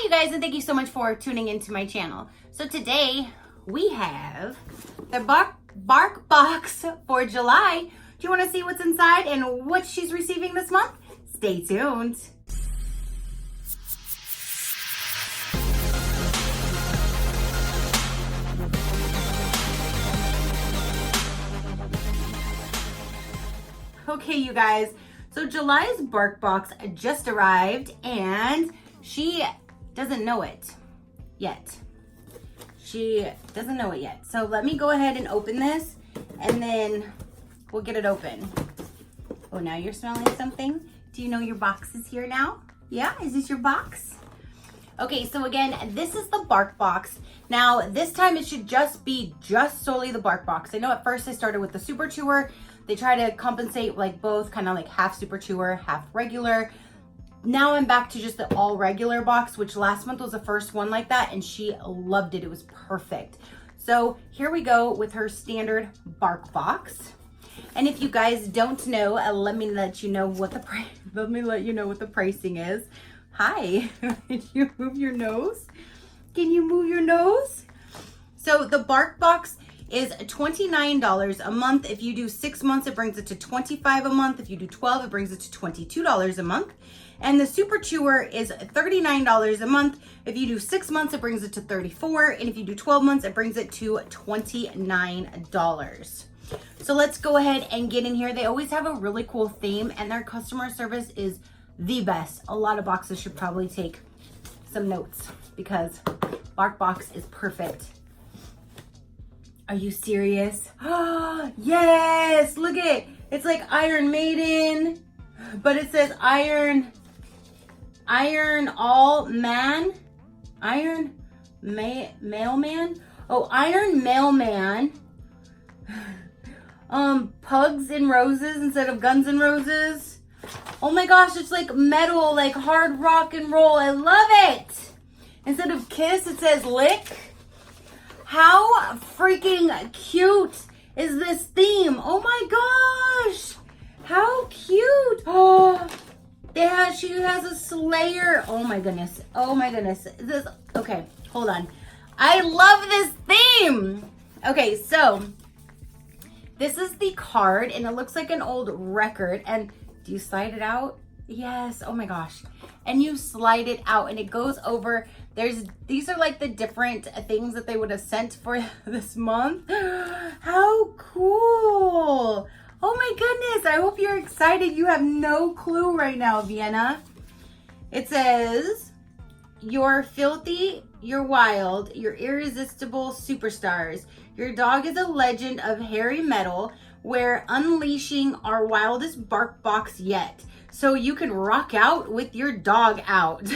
you guys, and thank you so much for tuning into my channel. So today we have the BarkBox for July. Do you want to see what's inside and what she's receiving this month? Stay tuned. Okay, you guys, so July's BarkBox just arrived and she doesn't know it yet. She doesn't know it yet. So let me go ahead and open this and then we'll get it open. Oh, now you're smelling something? Do you know your box is here now? Yeah, is this your box? Okay, so again, this is the BarkBox. Now, this time it should be solely the BarkBox. I know at first I started with the Super Chewer. They try to compensate like both, kind of like half Super Chewer, half regular. Now I'm back to just the all regular box, which last month was the first one like that and she loved it. It was perfect. So here we go with her standard BarkBox. And if you guys don't know, let me let you know what the pricing is. Hi, can you move your nose? Can you move your nose? So the BarkBox is $29 a month. If you do 6 months, it brings it to $25 a month. If you do 12, it brings it to $22 a month. And the Super Chewer is $39 a month. If you do 6 months, it brings it to $34. And if you do 12 months, it brings it to $29. So let's go ahead and get in here. They always have a really cool theme and their customer service is the best. A lot of boxes should probably take some notes because BarkBox is perfect. Are you serious? Oh, yes, look at it. It's like Iron Maiden, but it says Iron Mailman. Oh, Iron Mailman. Pugs and Roses instead of Guns and Roses. Oh my gosh, it's like metal, like hard rock and roll. I love it. Instead of kiss, it says lick. How freaking cute is this theme? Oh my gosh, how cute. Oh, she has a Slayer. Oh my goodness. Oh my goodness. Okay, hold on. I love this theme. Okay, so this is the card and it looks like an old record. And do you slide it out? Yes. Oh my gosh. And you slide it out and it goes over. These are like the different things that they would have sent for this month. How cool. Oh my goodness. I hope you're excited. You have no clue right now, Vienna. It says, "You're filthy, you're wild, you're irresistible superstars. Your dog is a legend of hairy metal. We're unleashing our wildest BarkBox yet. So you can rock out with your dog out."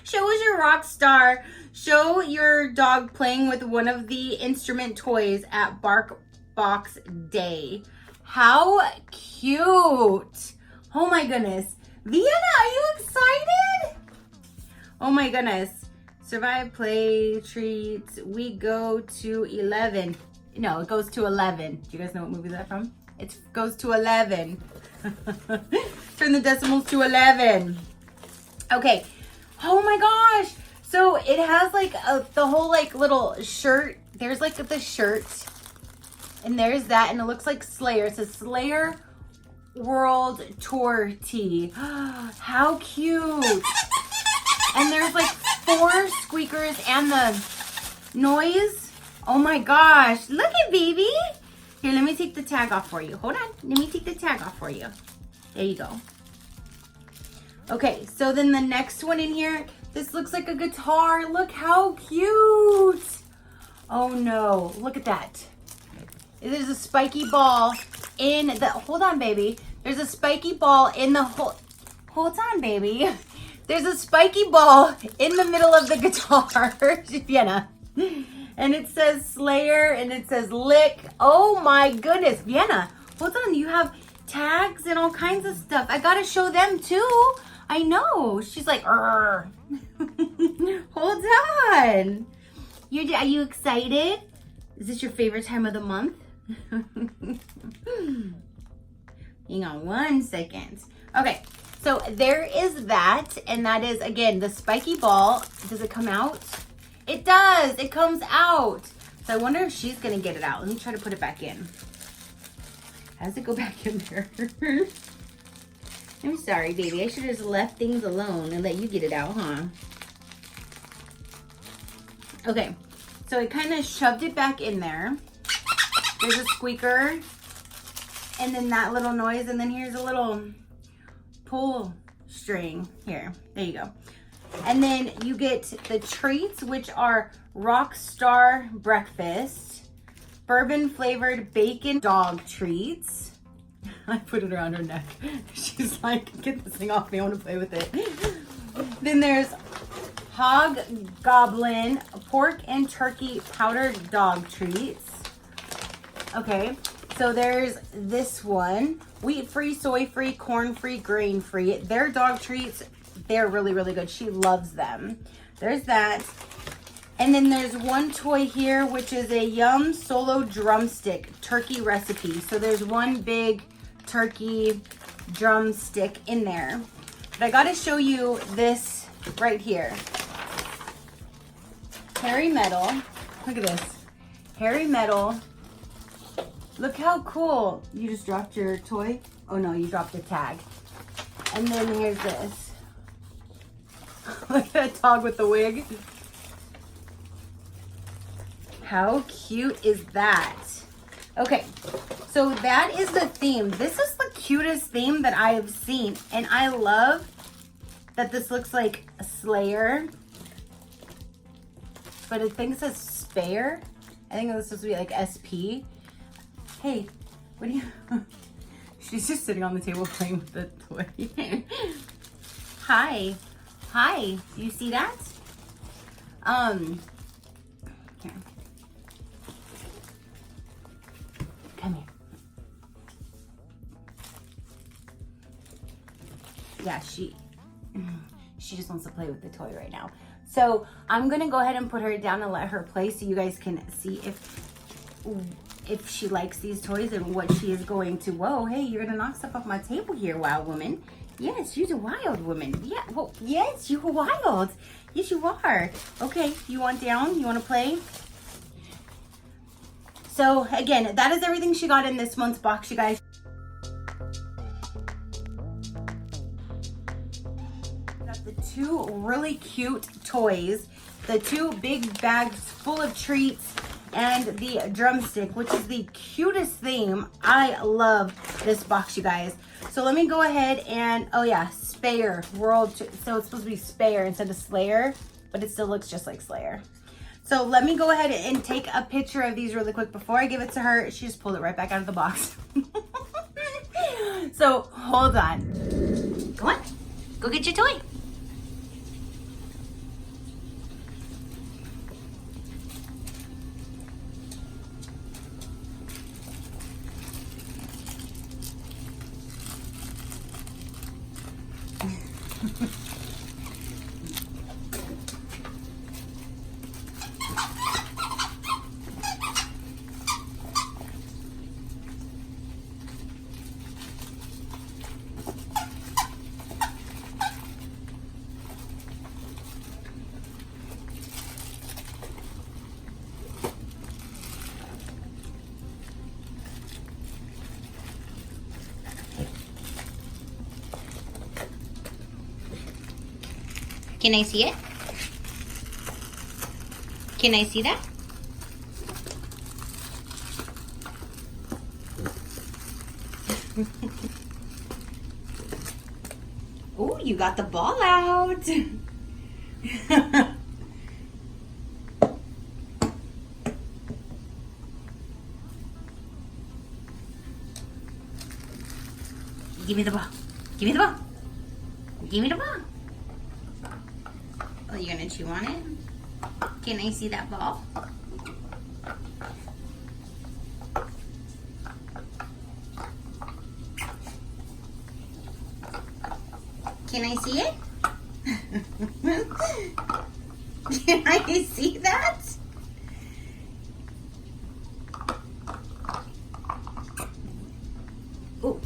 Show us your rock star. Show your dog playing with one of the instrument toys at BarkBox Day. How cute. Oh my goodness. Vienna, are you excited? Oh my goodness. Survive, play, treats. We go to 11. No, it goes to 11. Do you guys know what movie that's from? It goes to 11. Turn the decimals to 11. Okay. Oh my gosh. So it has like the whole like little shirt. There's like the shirt. And there's that. And it looks like Slayer. It says Slayer World Tour Tee. How cute. And there's like 4 squeakers and the noise. Oh my gosh. Look at baby. Here, let me take the tag off for you. Hold on. Let me take the tag off for you. There you go. Okay, so then the next one in here, this looks like a guitar. Look how cute. Oh no, look at that. There's a spiky ball in the, hold on baby. There's a spiky ball in the, hold on baby. There's a spiky ball in the middle of the guitar, Vienna. And it says Slayer and it says lick. Oh my goodness, Vienna, hold on. You have tags and all kinds of stuff. I gotta show them too. I know. She's like, hold on. Are you excited? Is this your favorite time of the month? Hang on one second. Okay, So there is that, and that is, again, the spiky ball. Does it come out? It does. It comes out. So I wonder if she's going to get it out. Let me try to put it back in. How does it go back in there? I'm sorry, baby. I should have just left things alone and let you get it out, huh? Okay. So I kind of shoved it back in there. There's a squeaker. And then that little noise. And then here's a little pull string here. There you go. And then you get the treats, which are Rockstar Breakfast, bourbon flavored bacon dog treats. I put it around her neck. She's like, get this thing off me, I want to play with it. Then there's Hog Goblin pork and turkey powdered dog treats. Okay, so there's this one. Wheat-free, soy-free, corn-free, grain-free. Their dog treats, they're really, really good. She loves them. There's that. And then there's one toy here, which is a Yum Solo Drumstick turkey recipe. So there's one big turkey drumstick in there. But I got to show you this right here. Hairy metal. Look at this. Hairy metal. Look how cool. You just dropped your toy? Oh no, you dropped the tag. And then here's this. Look at that dog with the wig. How cute is that? Okay, so that is the theme. This is the cutest theme that I have seen. And I love that this looks like a Slayer. But I think it says Spare. I think this is supposed to be like SP. Hey, what do you... She's just sitting on the table playing with the toy. Hi. Hi. Do you see that? Here. Come here. Yeah, she just wants to play with the toy right now. So I'm gonna go ahead and put her down and let her play so you guys can see if she likes these toys and what she is going to. Whoa, hey, you're gonna knock stuff off my table here, wild woman. Yes, you're a wild woman. Yeah, well, yes, you're wild. Yes, you are. Okay, you want down? You want to play? So again, that is everything she got in this month's box, you guys. Got the two really cute toys, the two big bags full of treats, and the drumstick, which is the cutest theme. I love this box, you guys. So let me go ahead and, oh yeah, Spare World. So it's supposed to be Spare instead of Slayer, but it still looks just like Slayer. So let me go ahead and take a picture of these really quick before I give it to her. She just pulled it right back out of the box. So hold on. Go on, go get your toy. Can I see it? Can I see that? Oh, you got the ball out. Give me the ball. Give me the ball. Give me the ball. Oh, you gonna chew on it? Can I see that ball? Can I see it? Can I see that? Oh.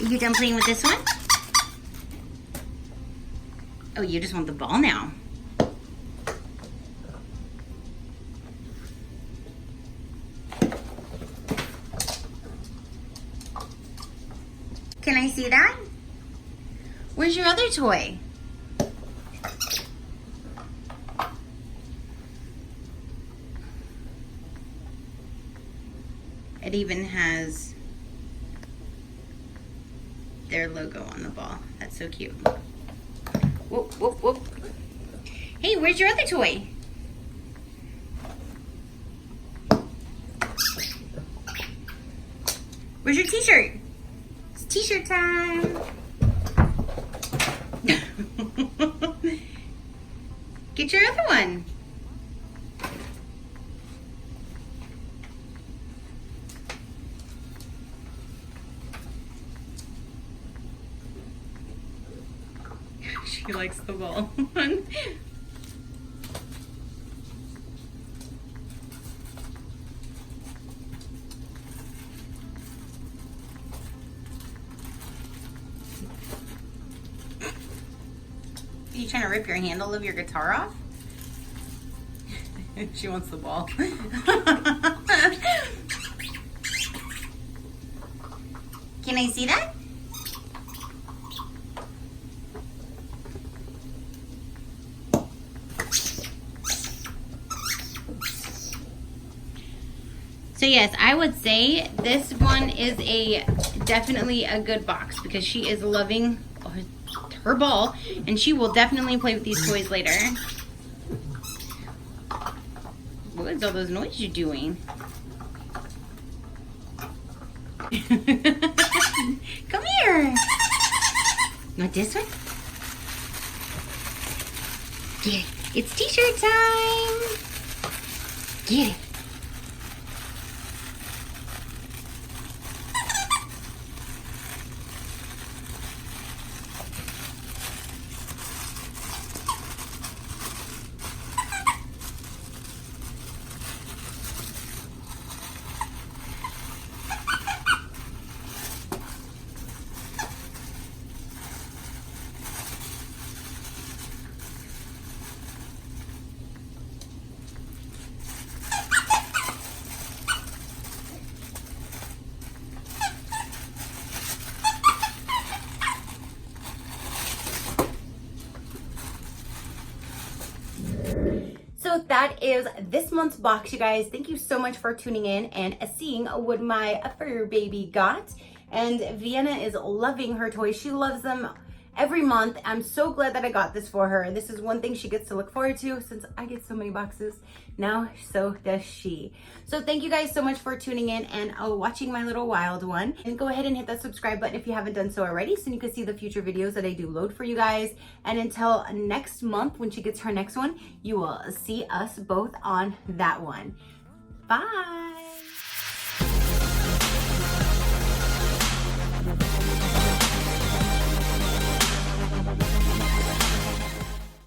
You done playing with this one? Oh, you just want the ball now. Can I see that? Where's your other toy? It even has their logo on the ball. That's so cute. Whoop, whoop, whoop. Hey, where's your other toy? Where's your t-shirt? It's t-shirt time. Get your other one. She likes the ball. Are you trying to rip your handle of your guitar off? She wants the ball. Can I see that? So yes, I would say this one is definitely a good box because she is loving her ball and she will definitely play with these toys later. What is all those noises you're doing? Come here. You want this one? Get it. It's t-shirt time. Get it. So that is this month's box, you guys. Thank you so much for tuning in and seeing what my fur baby got. And Vienna is loving her toys. She loves them every month. I'm so glad that I got this for her. This is one thing she gets to look forward to since I get so many boxes. Now, so does she. So thank you guys so much for tuning in and watching my little wild one. And go ahead and hit that subscribe button if you haven't done so already so you can see the future videos that I do load for you guys. And until next month when she gets her next one, you will see us both on that one. Bye.